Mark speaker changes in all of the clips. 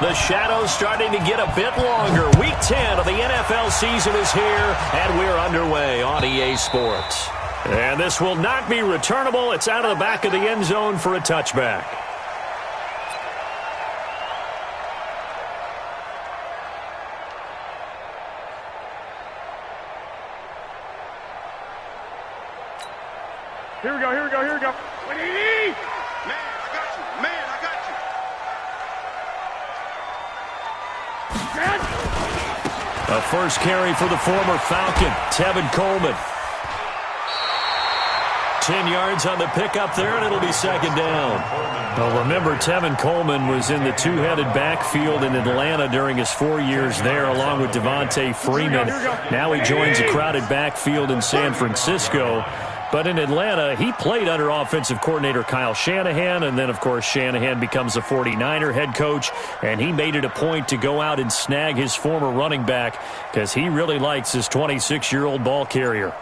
Speaker 1: The shadow's starting to get a bit longer. Week 10 of the NFL season is here, and we're underway on EA Sports. And this will not be returnable. It's out of the back of the end zone for a touchback.
Speaker 2: Here we go, here we go, here we go. What do you need?
Speaker 3: Man, I got you. Man, I got you.
Speaker 1: A first carry for the former Falcon, Tevin Coleman. 10 yards on the pickup there, and it'll be second down. Well, remember, Tevin Coleman was in the two-headed backfield in Atlanta during his 4 years there, along with Devontae Freeman. Now he joins a crowded backfield in San Francisco. But in Atlanta, he played under offensive coordinator Kyle Shanahan, and then, of course, Shanahan becomes a 49er head coach, and he made it a point to go out and snag his former running back because he really likes his 26-year-old ball carrier.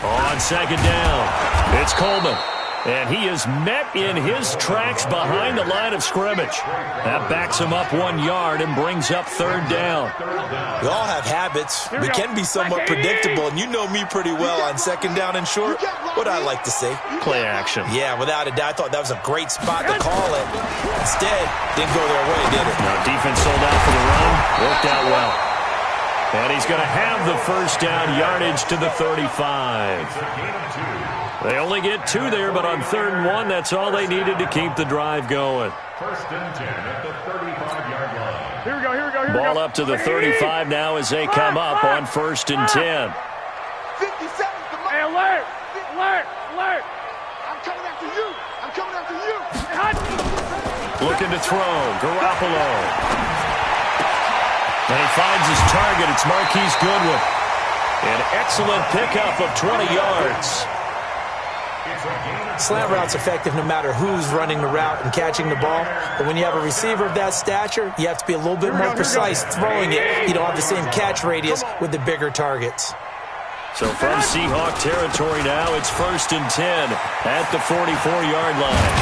Speaker 1: On second down, it's Coleman. And he is met in his tracks behind the line of scrimmage. That backs him up 1 yard and brings up third down.
Speaker 4: We all have habits. We can be somewhat predictable, and you know me pretty well on second down and short. What I like to say?
Speaker 1: Play action.
Speaker 4: Yeah, without a doubt. I thought that was a great spot to call it. Instead, didn't go their way, did it?
Speaker 1: No, defense sold out for the run. Worked out well. And he's going to have the first down yardage to the 35. They only get 2 there, but on 3rd and 1, that's all they needed to keep the drive going.
Speaker 2: First and 10 at the 35-yard line. Here we go, here we go, here we go.
Speaker 1: Ball up to the 35 now as they come up on 1st and 10.
Speaker 3: 50 seconds to
Speaker 2: Hey, alert! Alert! Alert!
Speaker 3: I'm coming after you. I'm coming after you.
Speaker 1: Looking to throw. Garoppolo. And he finds his target. It's Marquise Goodwin. An excellent pickup of 20 yards.
Speaker 4: Slant route's effective no matter who's running the route and catching the ball. But when you have a receiver of that stature, you have to be a little bit more precise throwing it. You don't have the same catch radius with the bigger targets.
Speaker 1: So from Seahawk territory now, it's 1st and 10 at the 44-yard line.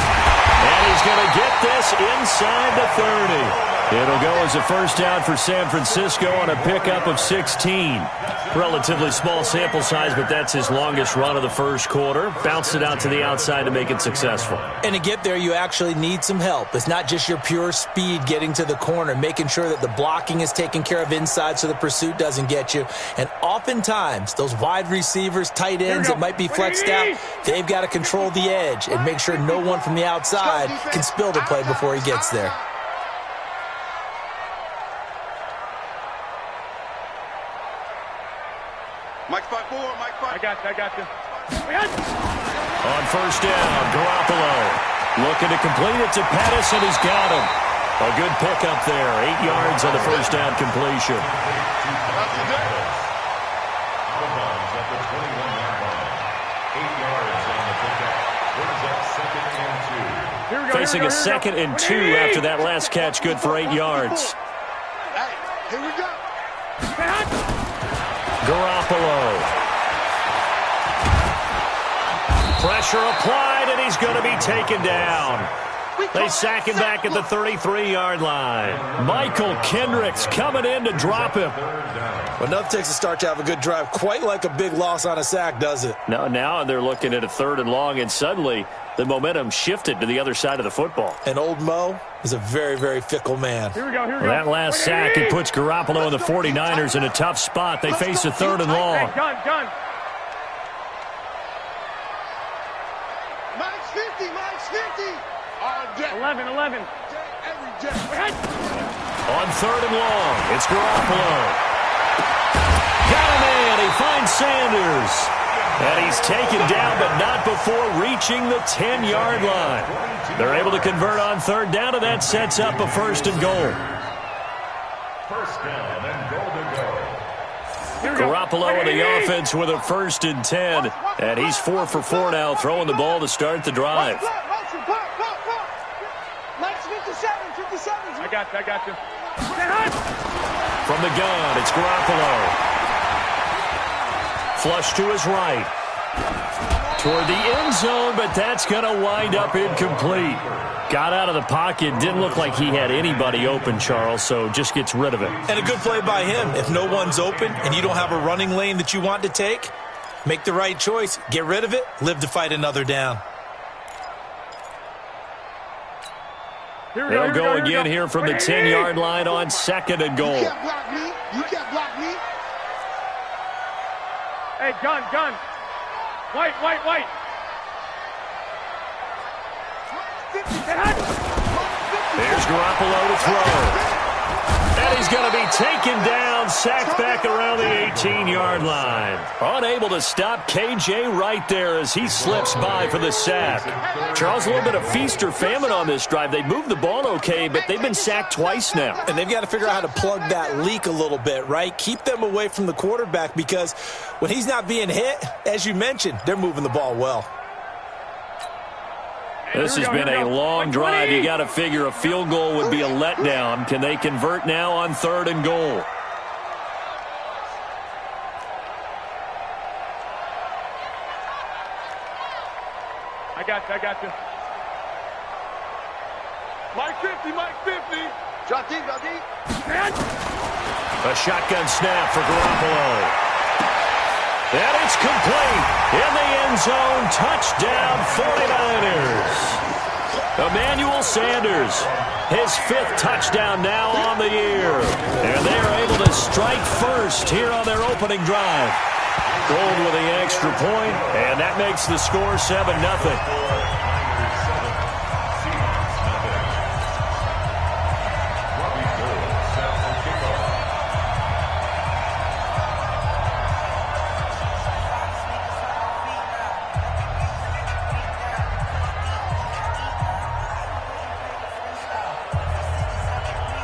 Speaker 1: And he's going to get this inside the 30. It'll go as a first down for San Francisco on a pickup of 16. Relatively small sample size, but that's his longest run of the first quarter. Bounced it out to the outside to make it successful.
Speaker 4: And to get there, you actually need some help. It's not just your pure speed getting to the corner, making sure that the blocking is taken care of inside so the pursuit doesn't get you. And oftentimes, those wide receivers, tight ends that might be flexed out, they've got to control the edge and make sure no one from the outside can spill the play before he gets there.
Speaker 3: Mike 5-4, Mike 5.
Speaker 2: I got you.
Speaker 1: On first down, Garoppolo looking to complete it to Pettis, and he's got him. A good pickup there. 8 yards on the first down completion. Facing a 2nd and 2 after that last catch, good for 8 yards.
Speaker 3: Hey, here we go.
Speaker 1: Garoppolo. Pressure applied, and he's going to be taken down. They sack him back at the 33-yard line. Michael Kendricks coming in to drop him.
Speaker 4: Well, enough takes a start to have a good drive. Quite like a big loss on a sack, does it?
Speaker 1: No, now they're looking at a 3rd and long, and suddenly the momentum shifted to the other side of the football.
Speaker 4: And old Mo is a very, very fickle man.
Speaker 2: Here we go, here we go.
Speaker 1: That last sack, it puts Garoppolo and the 49ers in a tough spot. They face a 3rd and long.
Speaker 2: Hey, gun.
Speaker 3: Mike's 50, Mike's 50. All day.
Speaker 2: 11.
Speaker 3: Every day.
Speaker 1: On 3rd and long, it's Garoppolo. Got him in. He finds Sanders. And he's taken down, but not before reaching the 10-yard line. They're able to convert on 3rd down, and that sets up a 1st and goal.
Speaker 2: First down and goal to go.
Speaker 1: Garoppolo in the offense with a 1st and 10. And he's 4 for 4 now, throwing the ball to start the drive.
Speaker 3: Mike's 57.
Speaker 2: I got you.
Speaker 1: From the gun, it's Garoppolo. Flush to his right. toward the end zone, but that's going to wind up incomplete. Got out of the pocket. Didn't look like he had anybody open, Charles, so just gets rid of it.
Speaker 4: And a good play by him. If no one's open and you don't have a running lane that you want to take, make the right choice. Get rid of it. Live to fight another down.
Speaker 1: They'll go again here from the 10-yard line on 2nd and goal.
Speaker 3: You can't block me. You can't block me.
Speaker 5: Hey, gun. White.
Speaker 1: There's Garoppolo to throw. And he's going to be taken down, sacked back around the 18-yard line. Unable to stop KJ right there as he slips by for the sack. Charles, a little bit of feast or famine on this drive. They moved the ball okay, but they've been sacked twice now.
Speaker 4: And they've got to figure out how to plug that leak a little bit, right? Keep them away from the quarterback because when he's not being hit, as you mentioned, they're moving the ball well.
Speaker 1: This has been a long drive. You got to figure a field goal would be a letdown. Can they convert now on 3rd and goal?
Speaker 5: I got you. Mike 50.
Speaker 3: Drop deep.
Speaker 1: A shotgun snap for Garoppolo. And it's complete. In the end zone, touchdown 49ers. Emmanuel Sanders, his 5th touchdown now on the year. And they are able to strike first here on their opening drive. Gold with the extra point, and that makes the score 7-0.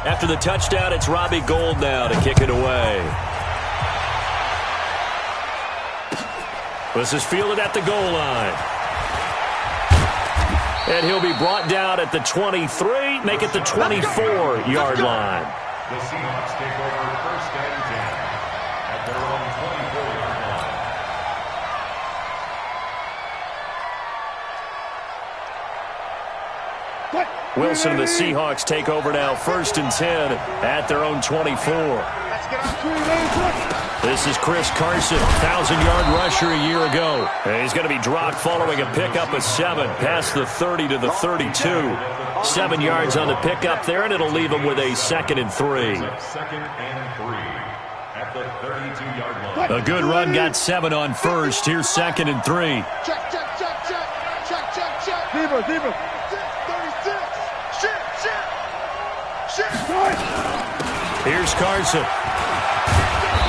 Speaker 1: After the touchdown, it's Robbie Gould now to kick it away. This is fielded at the goal line. And he'll be brought down at the 23, make it the 24-yard line.
Speaker 2: The Seahawks take over 1st and 10 at their own 24-yard line.
Speaker 1: Wilson and the Seahawks take over now 1st and 10 at their own 24. This is Chris Carson, 1,000-yard rusher a year ago. And he's going to be dropped following a pickup of 7, past the 30 to the 32. 7 yards on the pickup there, and it'll leave him with a 2nd and 3.
Speaker 2: 2nd and 3 at the 32-yard line.
Speaker 1: A good run got 7 on 1st. Here's 2nd and 3.
Speaker 3: Check.
Speaker 5: Deeper.
Speaker 3: 36. Shit.
Speaker 1: Here's Carson.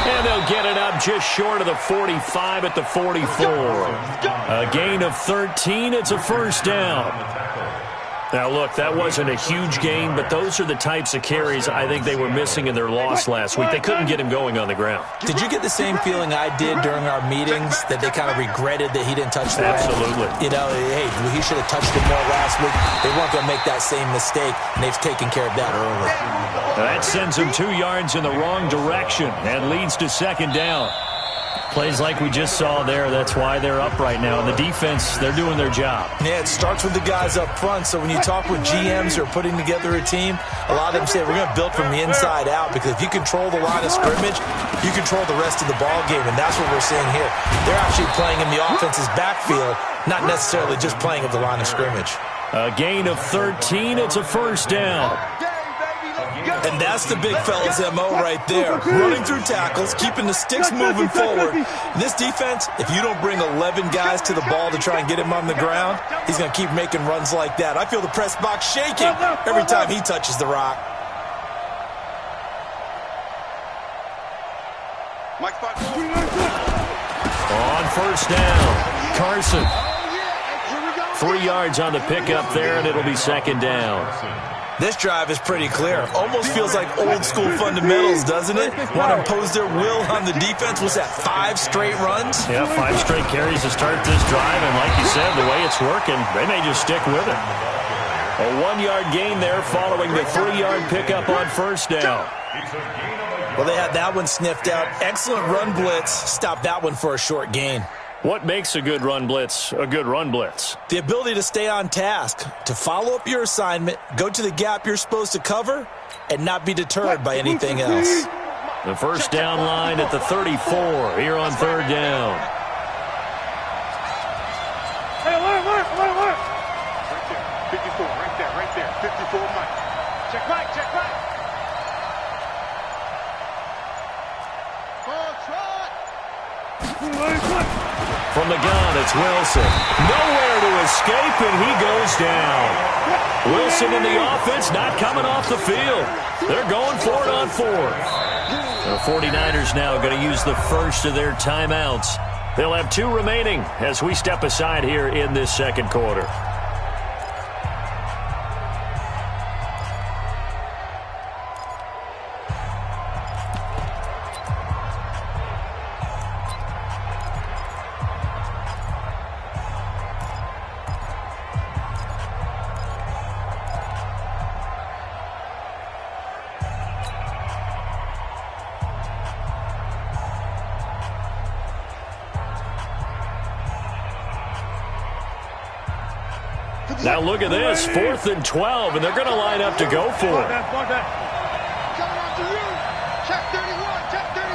Speaker 1: And they'll get it up just short of the 45 at the 44. A gain of 13. It's a 1st down. Now, look, that wasn't a huge gain, but those are the types of carries I think they were missing in their loss last week. They couldn't get him going on the ground.
Speaker 4: Did you get the same feeling I did during our meetings, that they kind of regretted that he didn't touch the rim?
Speaker 1: Absolutely.
Speaker 4: You know, hey, he should have touched it more last week. They weren't going to make that same mistake, and they've taken care of that early.
Speaker 1: That sends him 2 yards in the wrong direction and leads to 2nd down. Plays like we just saw there. That's why they're up right now. And the defense, they're doing their job.
Speaker 4: Yeah, it starts with the guys up front. So when you talk with GMs who are putting together a team, a lot of them say we're going to build from the inside out, because if you control the line of scrimmage, you control the rest of the ball game, and that's what we're seeing here. They're actually playing in the offense's backfield, not necessarily just playing at the line of scrimmage.
Speaker 1: A gain of 13. It's a 1st down.
Speaker 4: And that's the big fella's MO right there. Running through tackles, keeping the sticks moving forward. This defense, if you don't bring 11 guys to the ball to try and get him on the ground, he's going to keep making runs like that. I feel the press box shaking every time he touches the rock.
Speaker 1: On 1st down, Carson. 3 yards on the pickup there, and it'll be 2nd down.
Speaker 4: This drive is pretty clear. Almost feels like old school fundamentals, doesn't it? Want to impose their will on the defense. Was that 5 straight runs?
Speaker 1: Yeah, 5 straight carries to start this drive, and like you said, the way it's working, they may just stick with it. A 1-yard gain there following the 3-yard pickup on 1st down.
Speaker 4: Well, they had that one sniffed out. Excellent run blitz. Stopped that one for a short gain.
Speaker 1: What makes a good run blitz a good run blitz?
Speaker 4: The ability to stay on task, to follow up your assignment, go to the gap you're supposed to cover, and not be deterred by anything else.
Speaker 1: The first down line at the 34 here on third down.
Speaker 5: Hey, alert. Right there, 54, right there. 54 Mike. Check right.
Speaker 1: From the gun, it's Wilson. Nowhere to escape, and he goes down. Wilson in the offense not coming off the field. They're going for it on fourth. The 49ers now going to use the first of their timeouts. They'll have 2 remaining as we step aside here in this second quarter. Now look at this, 4th and 12, and they're going to line up to go for it.
Speaker 3: Coming on to you. Check 31. Check 31.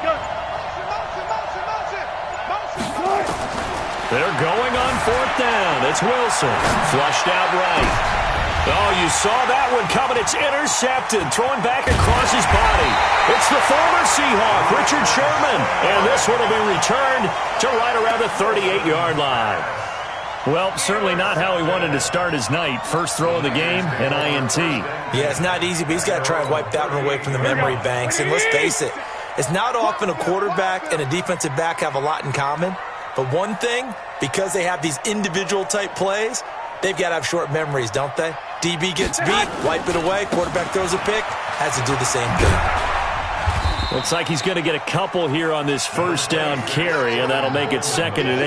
Speaker 5: Go.
Speaker 3: Motion.
Speaker 1: They're going on 4th down. It's Wilson. Flushed out right. Oh, you saw that one coming. It's intercepted. Throwing back across his body. It's the former Seahawk, Richard Sherman. And this one will be returned to right around the 38-yard line. Well, certainly not how he wanted to start his night. First throw of the game, an INT.
Speaker 4: Yeah, it's not easy, but he's got to try and wipe that one away from the memory banks. And let's face it, it's not often a quarterback and a defensive back have a lot in common. But one thing, because they have these individual type plays, they've got to have short memories, don't they? DB gets beat, wipe it away, quarterback throws a pick, has to do the same thing.
Speaker 1: Looks like he's going to get a couple here on this first down carry, and that'll make it 2nd and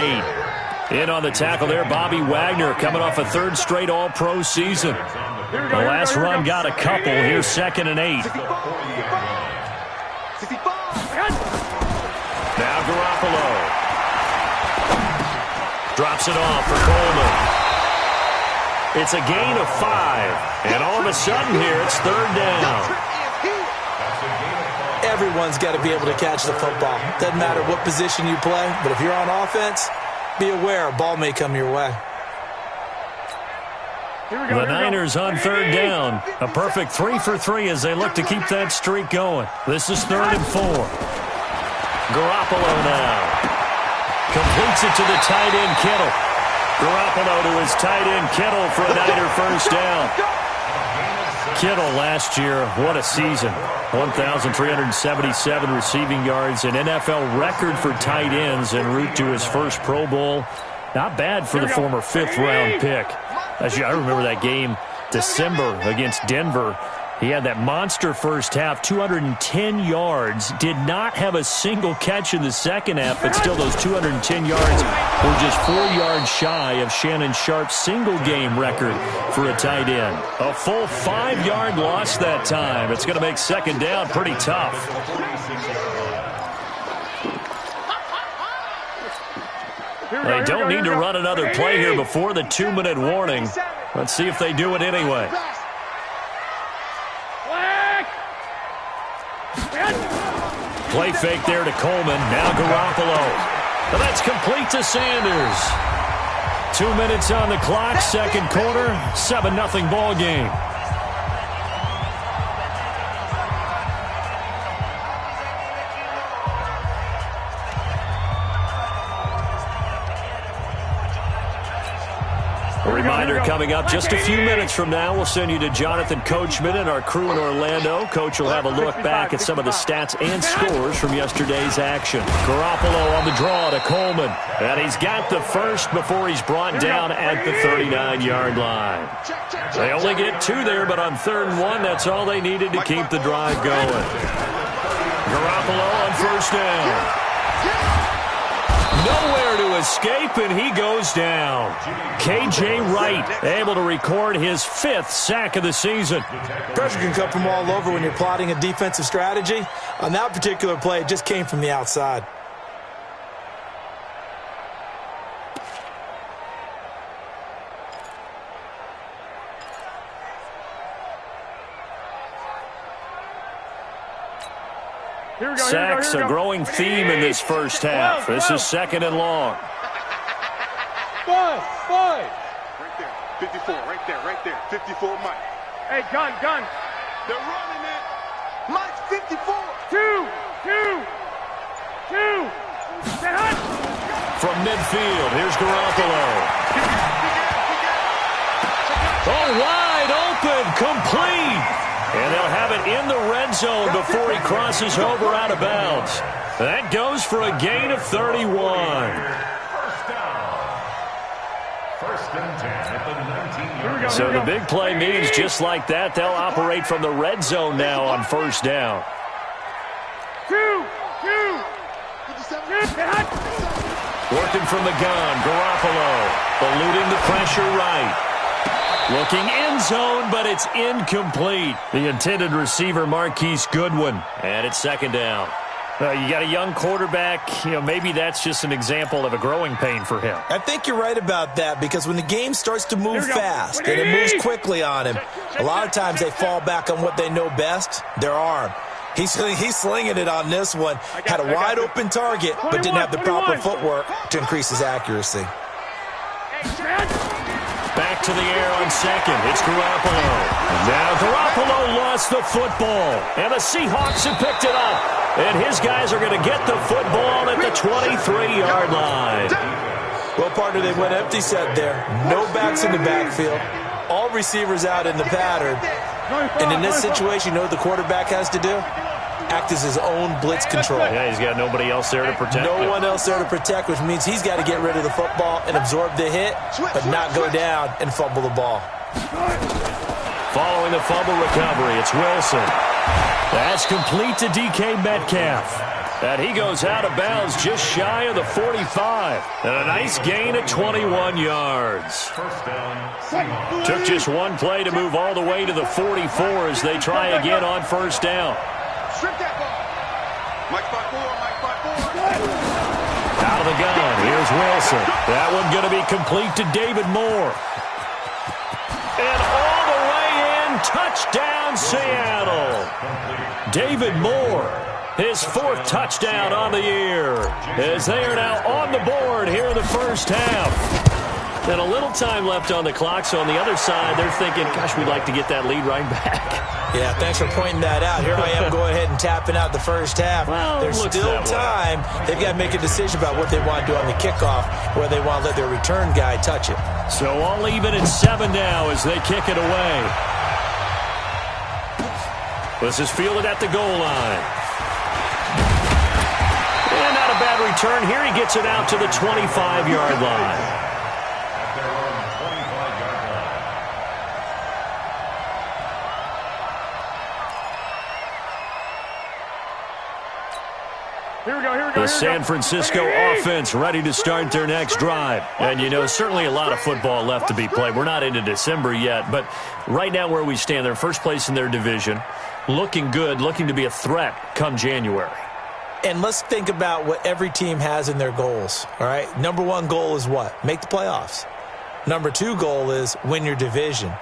Speaker 1: 8. In on the tackle there, Bobby Wagner coming off a 3rd straight All-Pro season. The last run got a couple. Here's 2nd and 8. Now Garoppolo. Drops it off for Coleman. It's a gain of 5. And all of a sudden here, it's 3rd down.
Speaker 4: Everyone's got to be able to catch the football. Doesn't matter what position you play, but if you're on offense, be aware a ball may come your way.
Speaker 1: The Niners on 3rd down. A perfect 3 for 3 as they look to keep that streak going. This is 3rd and 4. Garoppolo now. Completes it to the tight end, Kittle. Garoppolo to his tight end, Kittle, for a Niner first down. Kittle last year, what a season. 1,377 receiving yards, an NFL record for tight ends en route to his first Pro Bowl. Not bad for the former 5th-round pick. I remember that game, December, against Denver. He had that monster first half, 210 yards. Did not have a single catch in the second half, but still those 210 yards were just 4 yards shy of Shannon Sharp's single-game record for a tight end. A full 5-yard loss that time. It's going to make 2nd down pretty tough. They don't need to run another play here before the 2-minute warning. Let's see if they do it anyway. Play fake there to Coleman. Now Garoppolo. And that's complete to Sanders. 2 minutes on the clock, 2nd quarter, 7-0 ball game. A reminder coming up just a few minutes from now, we'll send you to Jonathan Coachman and our crew in Orlando. Coach will have a look back at some of the stats and scores from yesterday's action. Garoppolo on the draw to Coleman. And he's got the first before he's brought down at the 39-yard line. They only get 2 there, but on 3rd and 1, that's all they needed to keep the drive going. Garoppolo on first down. Nowhere to escape, and he goes down. K.J. Wright able to record his 5th sack of the season.
Speaker 4: Pressure can come from all over when you're plotting a defensive strategy. On that particular play, it just came from the outside.
Speaker 1: Sacks, a growing theme in this first half. This is 2nd and long.
Speaker 5: 5. Right there. 54, right there. 54, Mike. Hey, gun. They're running it. Mike's 54. 2.
Speaker 1: From midfield, here's Garoppolo. Oh, wide open, complete. And they'll have it in the red zone before he crosses over out of bounds. That goes for a gain of 31.
Speaker 2: First down. 1st and 10 at the 19-yard.
Speaker 1: So the big play means just like that, they'll operate from the red zone now on 1st down.
Speaker 5: 2.
Speaker 1: Working from the gun, Garoppolo. Eluding the pressure right. Looking end zone, but it's incomplete. The intended receiver, Marquise Goodwin. And it's 2nd down. You got a young quarterback. Maybe that's just an example of a growing pain for him.
Speaker 4: I think you're right about that, because when the game starts to move fast and it moves quickly on him, a lot of times they fall back on what they know best, their arm. He's slinging it on this one. Had a wide open target, but didn't have the proper footwork to increase his accuracy.
Speaker 1: Back to the air on 2nd. It's Garoppolo. Now Garoppolo lost the football. And the Seahawks have picked it up. And his guys are going to get the football at the 23-yard line.
Speaker 4: Well, partner, they went empty set there. No backs in the backfield. All receivers out in the pattern. And in this situation, you know what the quarterback has to do? Act as his own blitz control.
Speaker 1: Yeah, he's got nobody else there to protect him.
Speaker 4: No one else there to protect, which means he's got to get rid of the football and absorb the hit, but not go down and fumble the ball.
Speaker 1: Following the fumble recovery, it's Wilson. That's complete to DK Metcalf. And he goes out of bounds just shy of the 45. And a nice gain at 21 yards.
Speaker 2: First down, Seahawks.
Speaker 1: Took just one play to move all the way to the 44 as they try again on 1st down.
Speaker 5: Strip that ball. Mike 5-4.
Speaker 1: Out of the gun, here's Wilson. That one going to be complete to David Moore. And all the way in, touchdown Seattle. David Moore, his 4th touchdown on the year, as they are now on the board here in the first half. And a little time left on the clock, so on the other side, they're thinking, gosh, we'd like to get that lead right back.
Speaker 4: Yeah, thanks for pointing that out. Here I am going ahead and tapping out the first half.
Speaker 1: Well,
Speaker 4: there's still time. They've got to make a decision about what they want to do on the kickoff, where they want to let their return guy touch it.
Speaker 1: So all even at 7 now as they kick it away. This is fielded at the goal line. And not a bad return. Here he gets it out to the 25-yard line. The San Francisco offense ready to start their next drive. And, certainly a lot of football left to be played. We're not into December yet, but right now where we stand, they're first place in their division, looking good, looking to be a threat come January.
Speaker 4: And let's think about what every team has in their goals, all right? Number 1 goal is what? Make the playoffs. Number 2 goal is win your division.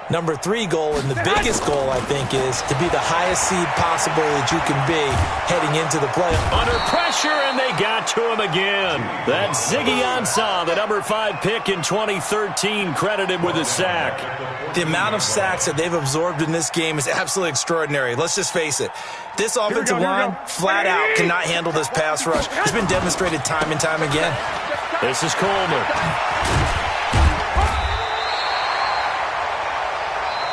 Speaker 4: Number 3 goal, and the biggest goal, I think, is to be the highest seed possible that you can be heading into the playoffs.
Speaker 1: Under pressure, and they got to him again. That's Ziggy Ansah, the number 5 pick in 2013, credited with a sack.
Speaker 4: The amount of sacks that they've absorbed in this game is absolutely extraordinary. Let's just face it. This offensive line, flat out, cannot handle this pass rush. It's been demonstrated time and time again.
Speaker 1: This is Coleman.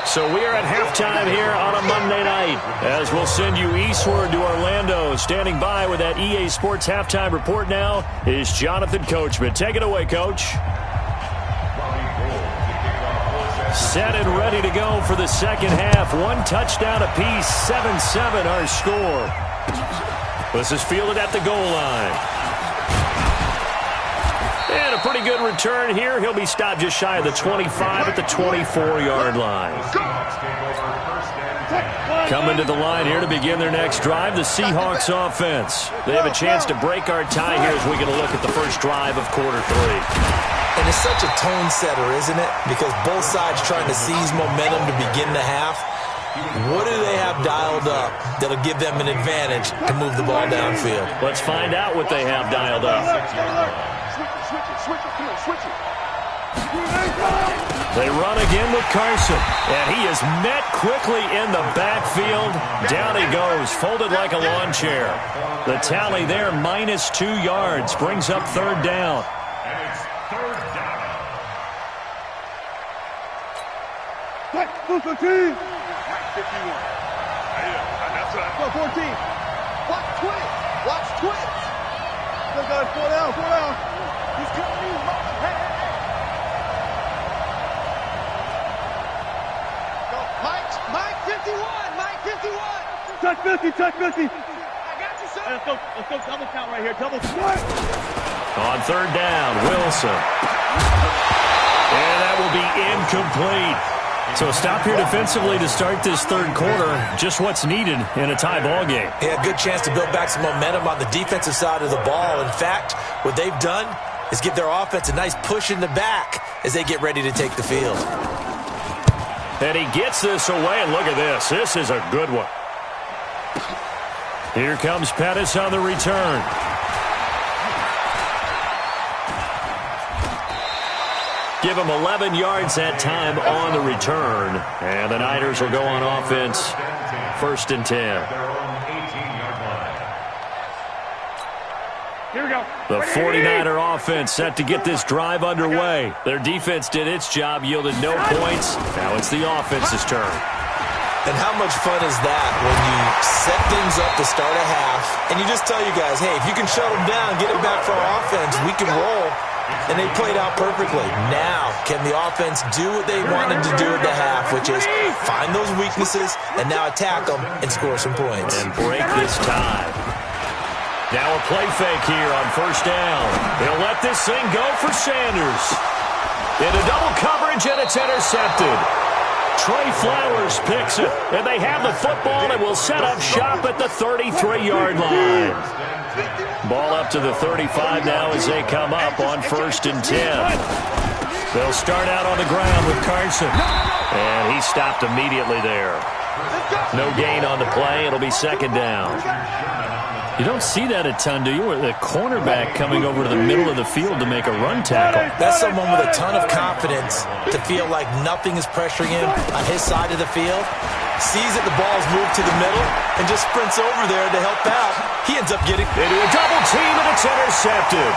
Speaker 1: So we are at halftime here on a Monday night, as we'll send you eastward to Orlando. Standing by with that EA Sports halftime report now is Jonathan Coachman. Take it away, Coach. Set and ready to go for the second half. 1 touchdown apiece, 7-7 our score. This is fielded at the goal line. And a pretty good return here. He'll be stopped just shy of the 25 at the 24-yard line. Coming to the line here to begin their next drive, the Seahawks offense. They have a chance to break our tie here as we get a look at the first drive of quarter 3.
Speaker 4: And it's such a tone setter, isn't it? Because both sides trying to seize momentum to begin the half. What do they have dialed up that'll give them an advantage to move the ball downfield?
Speaker 1: Let's find out what they have dialed up. They run again with Carson, and he is met quickly in the backfield. Down he goes, folded like a lawn chair. The tally there, -2 yards, brings up third down.
Speaker 2: And it's third down.
Speaker 5: Mike 51. That's right. 14.
Speaker 3: Watch twins. Watch twins.
Speaker 5: Look at 4 down. He's coming in. Hey.
Speaker 3: Go. Mike 51. Mike 51.
Speaker 5: Touch 50.
Speaker 3: I got you, son.
Speaker 5: Let's go double count right here. Double count.
Speaker 1: On third down, Wilson. And that will be incomplete. So a stop here defensively to start this third quarter. Just what's needed in a tie ball game.
Speaker 4: Yeah, good chance to build back some momentum on the defensive side of the ball. In fact, what they've done is give their offense a nice push in the back as they get ready to take the field.
Speaker 1: And he gets this away, and look at this. This is a good one. Here comes Pettis on the return. Give him 11 yards that time on the return. And the Niners will go on offense. First and 10.
Speaker 5: Here we go.
Speaker 1: The 49er offense set to get this drive underway. Their defense did its job, yielded no points. Now it's the offense's turn.
Speaker 4: And how much fun is that when you set things up to start a half and you just tell you guys, hey, if you can shut them down, get it back for our offense, we can roll. And they played out perfectly. Now, can the offense do what they wanted to do at the half, which is find those weaknesses and now attack them and score some points.
Speaker 1: And break this tie. Now a play fake here on first down. They'll let this thing go for Sanders. Into double coverage, and it's intercepted. Trey Flowers picks it, and they have the football and will set up shop at the 33-yard line. Ball up to the 35 now as they come up on first and 10. They'll start out on the ground with Carson. And he stopped immediately there. No gain on the play. It'll be second down. You don't see that a ton, do you? Where the cornerback coming over to the middle of the field to make a run tackle.
Speaker 4: That's someone with a ton of confidence to feel like nothing is pressuring him on his side of the field. Sees that the ball's moved to the middle and just sprints over there to help out. He ends up getting
Speaker 1: into a double team, and it's intercepted.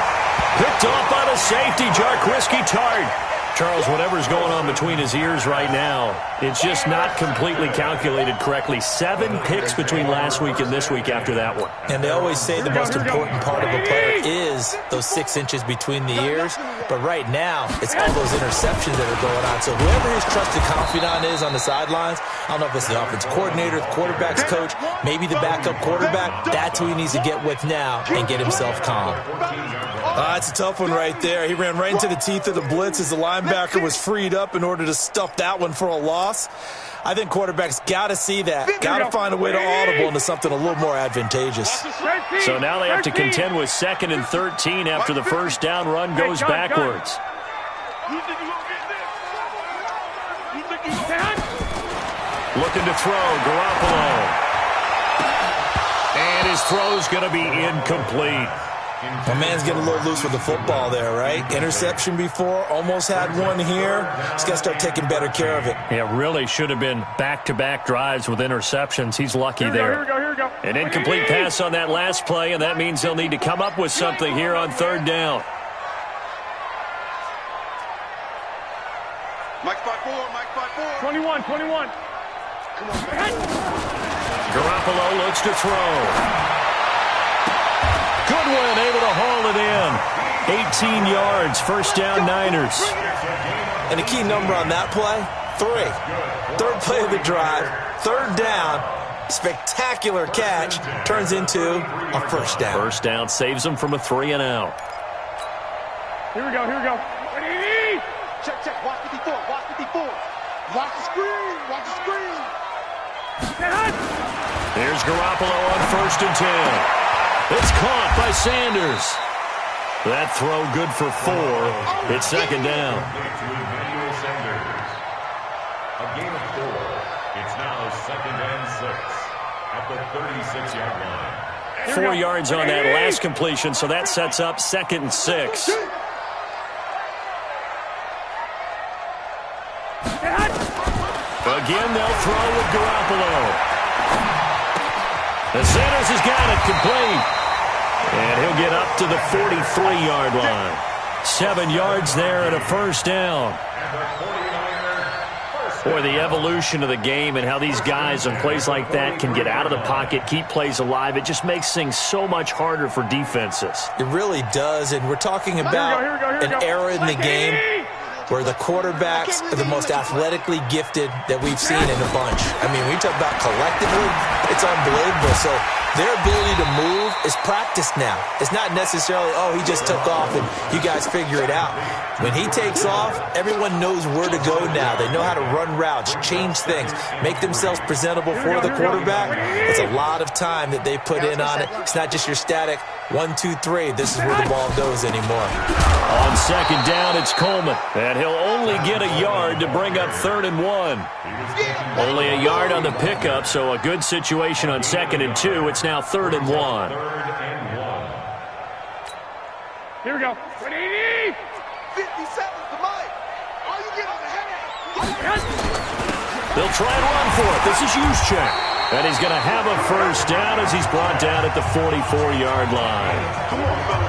Speaker 1: Picked off by the safety, Jarquiski Tart. Charles, whatever's going on between his ears right now, it's just not completely calculated correctly. 7 picks between last week and this week after that one.
Speaker 4: And they always say the most important part of a player is those 6 inches between the ears. But right now, it's all those interceptions that are going on. So whoever his trusted confidant is on the sidelines, I don't know if it's the offense coordinator, the quarterback's coach, maybe the backup quarterback, that's who he needs to get with now and get himself calm. It's a tough one right there. He ran right into the teeth of the blitz as the linebacker was freed up in order to stuff that one for a loss. I think quarterbacks got to see that. Got to find a way to audible into something a little more advantageous.
Speaker 1: So now they have to contend with 2nd and 13 after the first down run goes backwards. Looking to throw, Garoppolo. And his throw's going to be incomplete.
Speaker 4: My man's getting a little loose with the football there, right? Interception before, almost had one here. He's got to start taking better care of it.
Speaker 1: Yeah, really should have been back-to-back drives with interceptions. He's lucky there.
Speaker 5: Here we go.
Speaker 1: An incomplete pass on that last play, and that means they'll need to come up with something here on third down.
Speaker 5: Mike 5-4. 21. Come on, man.
Speaker 1: Garoppolo looks to throw. Goodwin able to haul it in. 18 yards, first down Niners.
Speaker 4: And the key number on that play, 3. Third play of the drive, third down, spectacular catch, turns into a first down.
Speaker 1: First down saves them from a 3 and out.
Speaker 3: Here we go. Check. Watch 54. Watch 54. Watch the screen. Watch the screen.
Speaker 1: Here's Garoppolo on 1st and 10. It's caught by Sanders. That throw good for 4. It's 2nd down.
Speaker 2: A gain of 4. It's now 2nd and 6 at the 36-yard line.
Speaker 1: 4 yards on that last completion, so that sets up 2nd and 6. Again, they'll throw with Garoppolo. The Sanders has got it complete. And he'll get up to the 43-yard line. 7 yards there and a 1st down. Boy, the evolution of the game and how these guys on plays like that can get out of the pocket, keep plays alive, it just makes things so much harder for defenses.
Speaker 4: It really does, and we're talking about an era in the game where the quarterbacks are the most athletically gifted that we've seen in a bunch. I mean, we talk about collectively, it's unbelievable. So their ability to move is practiced now. It's not necessarily, oh, he just took off and you guys figure it out. When he takes off, everyone knows where to go now. They know how to run routes, change things, make themselves presentable for the quarterback. It's a lot of time that they put in on it. It's not just your static 1, 2, 3. This is where the ball goes anymore.
Speaker 1: On 2nd down, it's Coleman. And he'll only get a yard to bring up 3rd and 1. Only a yard on the pickup, so a good situation on 2nd and 2. It's now 3rd and 1.
Speaker 3: Here we go.
Speaker 5: 57's the mic. All you get on the head.
Speaker 1: They'll try and run for it. This is Juszczyk. And he's going to have a 1st down as he's brought down at the 44-yard line.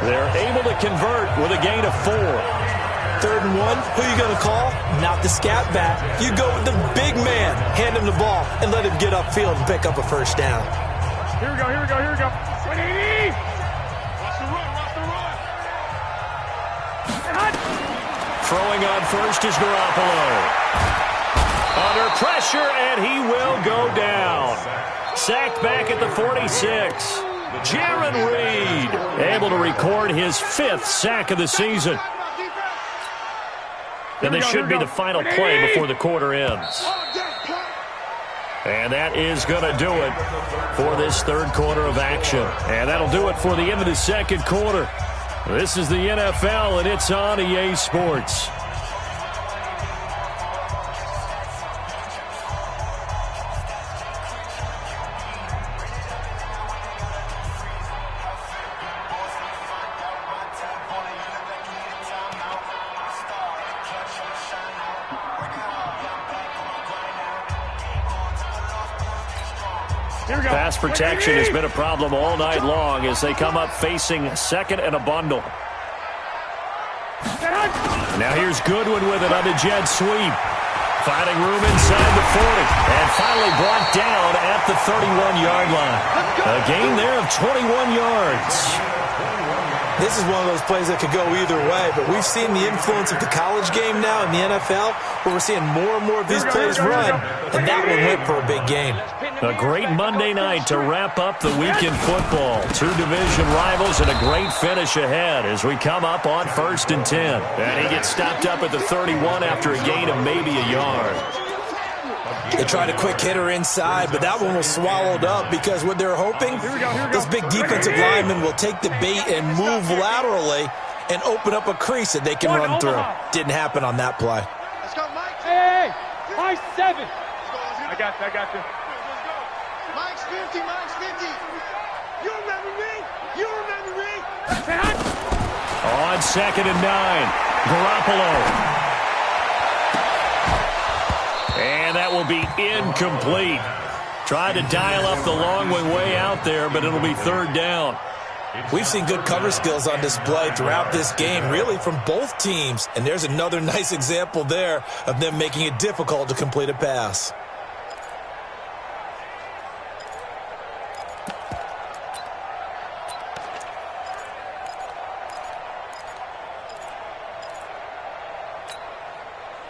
Speaker 1: They're able to convert with a gain of 4.
Speaker 4: 3rd and 1, who are you going to call? Not the scat back. You go with the big man. Hand him the ball and let him get upfield and pick up a 1st down.
Speaker 3: Here we go. 180.
Speaker 5: Watch the run.
Speaker 1: Throwing on 1st is Garoppolo. Under pressure, and he will go down. Sacked back at the 46. Jaron Reed able to record his 5th sack of the season. And this should be the final play before the quarter ends. And that is going to do it for this 3rd quarter of action. And that'll do it for the end of the 2nd quarter. This is the NFL, and it's on EA Sports. Pass protection has been a problem all night long as they come up facing 2nd and a bundle. Now here's Goodwin with it on the jet sweep. Finding room inside the 40. And finally brought down at the 31-yard line. A gain there of 21 yards.
Speaker 4: This is one of those plays that could go either way, but we've seen the influence of the college game now in the NFL, where we're seeing more and more of these plays run, and that one went for a big gain.
Speaker 1: A great Monday night to wrap up the week in football. 2 division rivals and a great finish ahead as we come up on 1st and 10. And he gets stopped up at the 31 after a gain of maybe a yard.
Speaker 4: They tried a quick hitter inside, but that one was swallowed up because what they're hoping, this big defensive lineman will take the bait and move laterally and open up a crease that they can run through. Didn't happen on that play.
Speaker 5: Let's go, Mike.
Speaker 3: Hey, Mike's 7. I got you.
Speaker 5: Mike's 50. You remember me?
Speaker 1: On 2nd and 9, Garoppolo. And that will be incomplete. Tried to dial up the long way out there, but it'll be 3rd down.
Speaker 4: We've seen good cover skills on display throughout this game, really from both teams. And there's another nice example there of them making it difficult to complete a pass.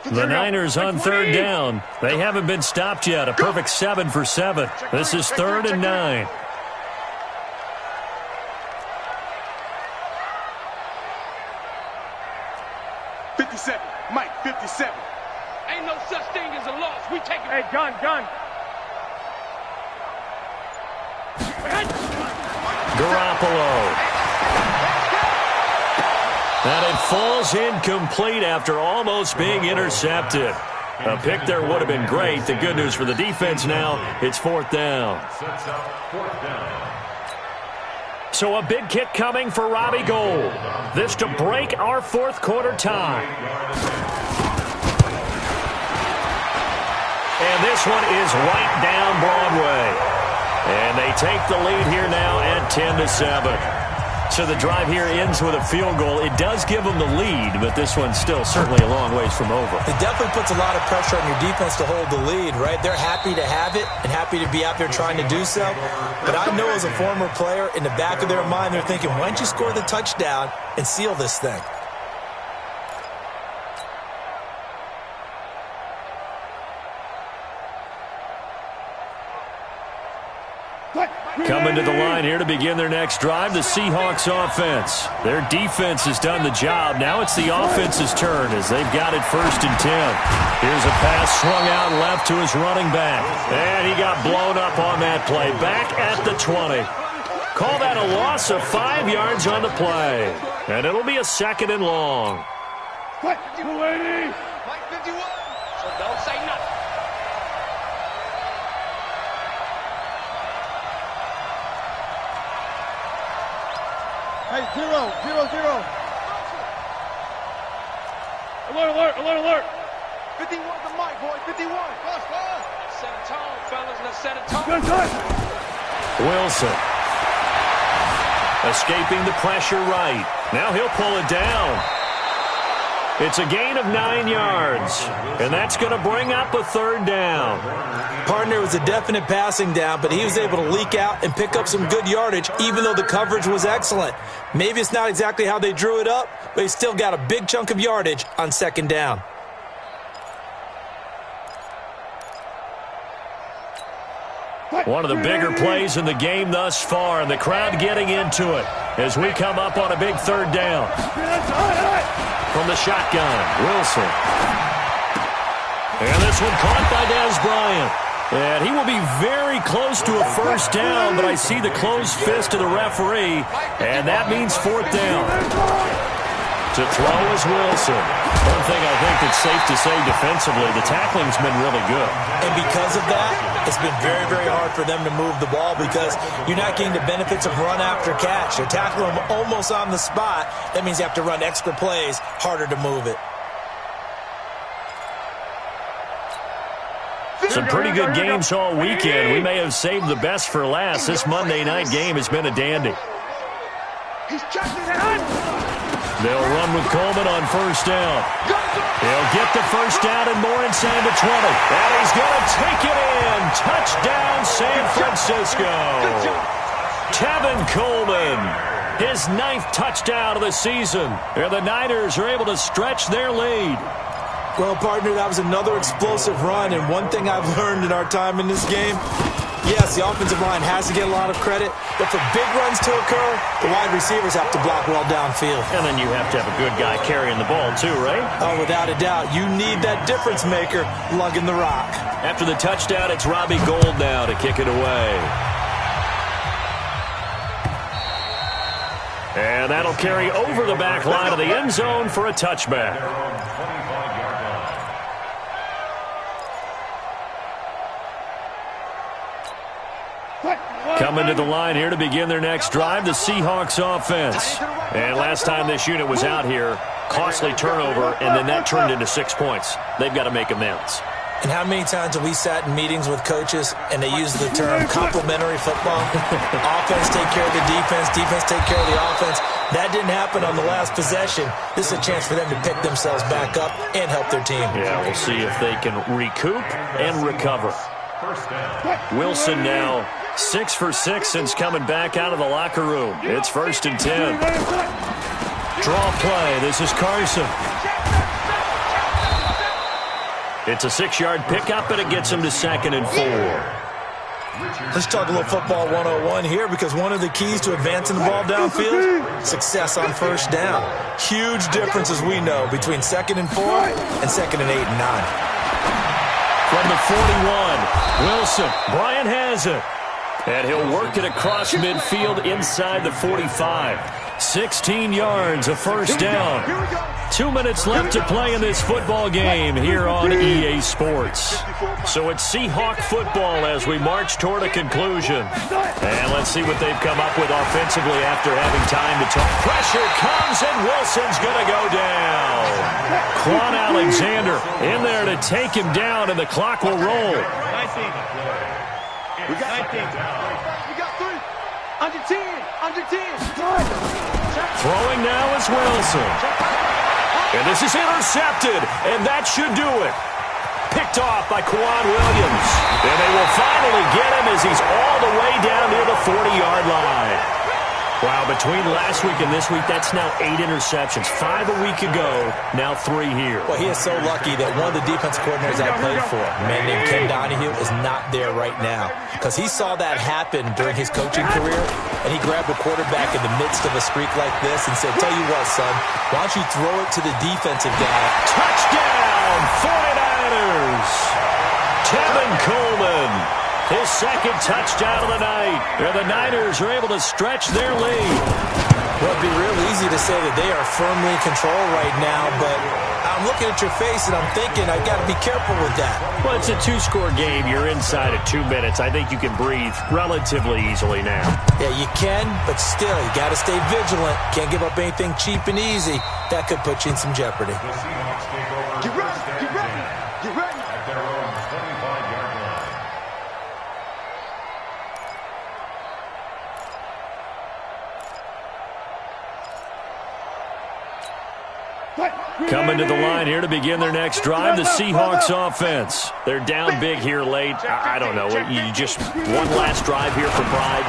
Speaker 1: The Niners on 3rd down. They haven't been stopped yet. A perfect 7 for 7. This is 3rd and 9.
Speaker 5: 57. Mike, 57.
Speaker 3: Ain't no such thing as a loss. We take it.
Speaker 5: Hey, gun.
Speaker 1: Garoppolo. And it falls incomplete after almost being intercepted. A pick there would have been great. The good news for the defense now, it's 4th down. So a big kick coming for Robbie Gould. This to break our 4th quarter tie. And this one is right down Broadway. And they take the lead here now at 10-7. So the drive here ends with a field goal. It does give them the lead, but this one's still certainly a long ways from over.
Speaker 4: It definitely puts a lot of pressure on your defense to hold the lead, right? They're happy to have it and happy to be out there trying to do so. But I know as a former player, in the back of their mind, they're thinking, why don't you score the touchdown and seal this thing?
Speaker 1: Coming to the line here to begin their next drive, the Seahawks offense. Their defense has done the job. Now it's the offense's turn as they've got it 1st and 10. Here's a pass swung out left to his running back. And he got blown up on that play. Back at the 20. Call that a loss of 5 yards on the play. And it'll be a 2nd and long.
Speaker 3: Mike 51. So don't say nothing.
Speaker 5: Hey, 0, 0, 0.
Speaker 3: Alert.
Speaker 5: 51 to Mike, boy, 51.
Speaker 3: Let's set a tone, fellas. Let's set a tone.
Speaker 1: Wilson. Escaping the pressure right. Now he'll pull it down. It's a gain of 9 yards. And that's going to bring up a 3rd down.
Speaker 4: Partner was a definite passing down, but he was able to leak out and pick up some good yardage, even though the coverage was excellent. Maybe it's not exactly how they drew it up, but he still got a big chunk of yardage on 2nd down.
Speaker 1: One of the bigger plays in the game thus far, and the crowd getting into it as we come up on a big 3rd down. From the shotgun, Wilson. And this one caught by Dez Bryant. And he will be very close to a 1st down, but I see the closed fist of the referee, and that means 4th down. To throw is Wilson. One thing I think that's safe to say defensively, the tackling's been really good.
Speaker 4: And because of that, it's been very, very hard for them to move the ball because you're not getting the benefits of run after catch. They're tackling them almost on the spot. That means you have to run extra plays, harder to move it.
Speaker 1: Some pretty good games all weekend. We may have saved the best for last. This Monday night game has been a dandy. They'll run with Coleman on 1st down. He'll get the 1st down and more inside the 20. And he's going to take it in. Touchdown, San Francisco. Tevin Coleman, his 9th touchdown of the season. And the Niners are able to stretch their lead.
Speaker 4: Well, partner, that was another explosive run, and one thing I've learned in our time in this game, yes, the offensive line has to get a lot of credit, but for big runs to occur, the wide receivers have to block well downfield.
Speaker 1: And then you have to have a good guy carrying the ball too, right?
Speaker 4: Oh, without a doubt. You need that difference maker lugging the rock.
Speaker 1: After the touchdown, it's Robbie Gould now to kick it away. And that'll carry over the back line of the end zone for a touchback. Coming to the line here to begin their next drive, the Seahawks offense. And last time this unit was out here, costly turnover, and then that turned into 6 points. They've got to make amends.
Speaker 4: And how many times have we sat in meetings with coaches and they use the term complementary football? Offense take care of the defense, defense take care of the offense. That didn't happen on the last possession. This is a chance for them to pick themselves back up and help their team.
Speaker 1: Yeah, we'll see if they can recoup and recover. Wilson now 6 for 6 since coming back out of the locker room. It's 1st and 10. Draw play. This is Carson. It's a 6-yard pickup, and it gets him to 2nd and 4.
Speaker 4: Let's talk a little football 101 here, because one of the keys to advancing the ball downfield, success on first down. Huge difference, as we know, between 2nd and 4 and 2nd and 8 and 9.
Speaker 1: From the 41, Wilson. Bryant has it. And he'll work it across midfield inside the 45. 16 yards, a first down. 2 minutes left to play in this football game here on EA Sports. So it's Seahawk football as we march toward a conclusion. And let's see what they've come up with offensively after having time to talk. Pressure comes, and Wilson's going to go down. Quan Alexander in there to take him down, and the clock will roll.
Speaker 5: We got 19. We got 3. Under 10. Under 10.
Speaker 1: Throwing now is Wilson. And this is intercepted, and that should do it. Picked off by Quan Williams. And they will finally get him as he's all the way down near the 40-yard line. Wow, between last week and this week, that's now 8 interceptions. 5 a week ago, now 3 here.
Speaker 4: Well, he is so lucky that one of the defense coordinators I played for, a man named Ken Donahue, is not there right now, because he saw that happen during his coaching career, and he grabbed a quarterback in the midst of a streak like this and said, tell you what, son, why don't you throw it to the defensive guy?
Speaker 1: Touchdown, 49ers! Tevin Coleman. His second touchdown of the night. And the Niners are able to stretch their lead.
Speaker 4: Well, it'd be real easy to say that they are firmly in control right now, but I'm looking at your face and I'm thinking I've got to be careful with that.
Speaker 1: Well, it's a 2-score game. You're inside of 2 minutes. I think you can breathe relatively easily now.
Speaker 4: Yeah, you can, but still, you got to stay vigilant. Can't give up anything cheap and easy. That could put you in some jeopardy.
Speaker 5: Get ready. Get ready. Get ready.
Speaker 2: At their own 25-yard line.
Speaker 1: Coming to the line here to begin their next drive, the Seahawks offense. They're down big here late. I don't know. You just one last drive here for pride.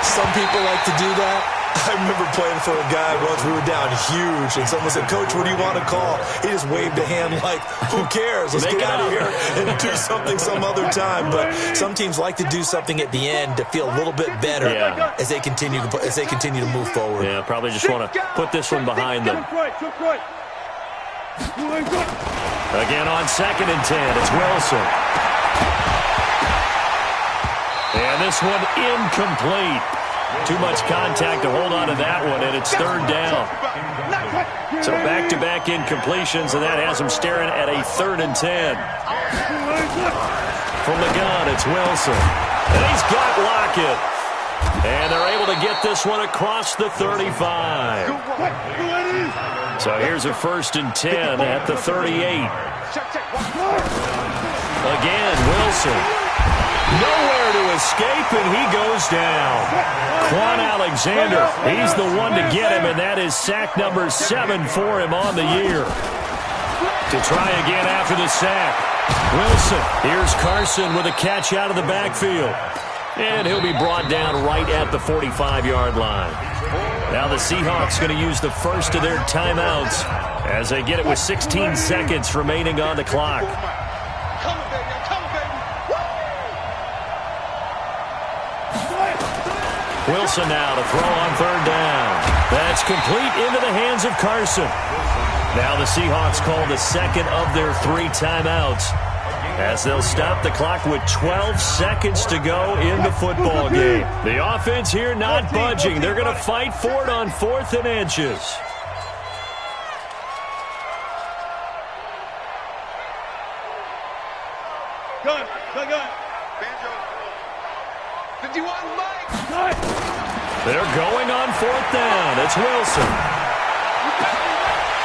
Speaker 4: Some people like to do that. I remember playing for a guy once. We were down huge, and someone said, Coach, what do you want to call? He just waved a hand like, who cares? Let's get out of here and do something some other time. But some teams like to do something at the end to feel a little bit better as they continue to move forward.
Speaker 1: Yeah, probably just want to put this one behind them. Again on 2nd and 10, it's Wilson. And this one incomplete. Too much contact to hold on to that one, and it's 3rd down. So back-to-back incompletions, and that has him staring at a 3rd and 10. From the gun, it's Wilson. And he's got Lockett. And they're able to get this one across the 35. So here's a 1st and 10 at the 38. Again, Wilson. Nowhere to escape, and he goes down. Quan Alexander, he's the one to get him, and that is sack number 7 for him on the year. To try again after the sack. Wilson, here's Carson with a catch out of the backfield. And he'll be brought down right at the 45-yard line. Now the Seahawks going to use the first of their timeouts as they get it with 16 seconds remaining on the clock. Wilson now to throw on 3rd down. That's complete into the hands of Carson. Now the Seahawks call the second of their 3 timeouts as they'll stop the clock with 12 seconds to go in the football game. The offense here not budging. They're going to fight for it on 4th and inches.
Speaker 5: Gun. Banjo. 51, Mike.
Speaker 1: They're going on 4th down. It's Wilson.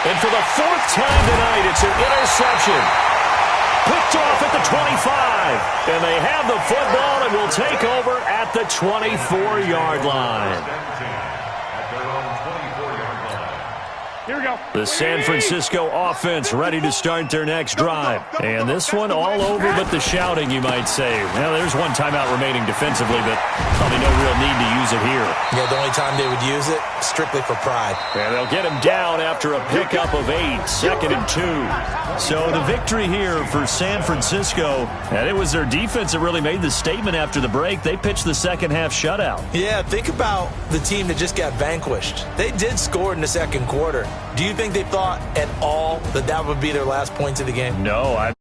Speaker 1: And for the 4th time tonight, it's an interception. Picked off at the 25. And they have the football and will take over at the 24-yard line.
Speaker 5: Here we go.
Speaker 1: The San Francisco offense ready to start their next drive. And this one all over but the shouting, you might say. Well, there's one timeout remaining defensively, but probably no real need to use it here.
Speaker 4: Yeah, the only time they would use it, strictly for pride.
Speaker 1: And they'll get him down after a pickup of 8, 2nd and 2. So the victory here for San Francisco, and it was their defense that really made the statement after the break. They pitched the second half shutout.
Speaker 4: Yeah, think about the team that just got vanquished. They did score in the second quarter. Do you think they thought at all that that would be their last points of the game?
Speaker 1: No,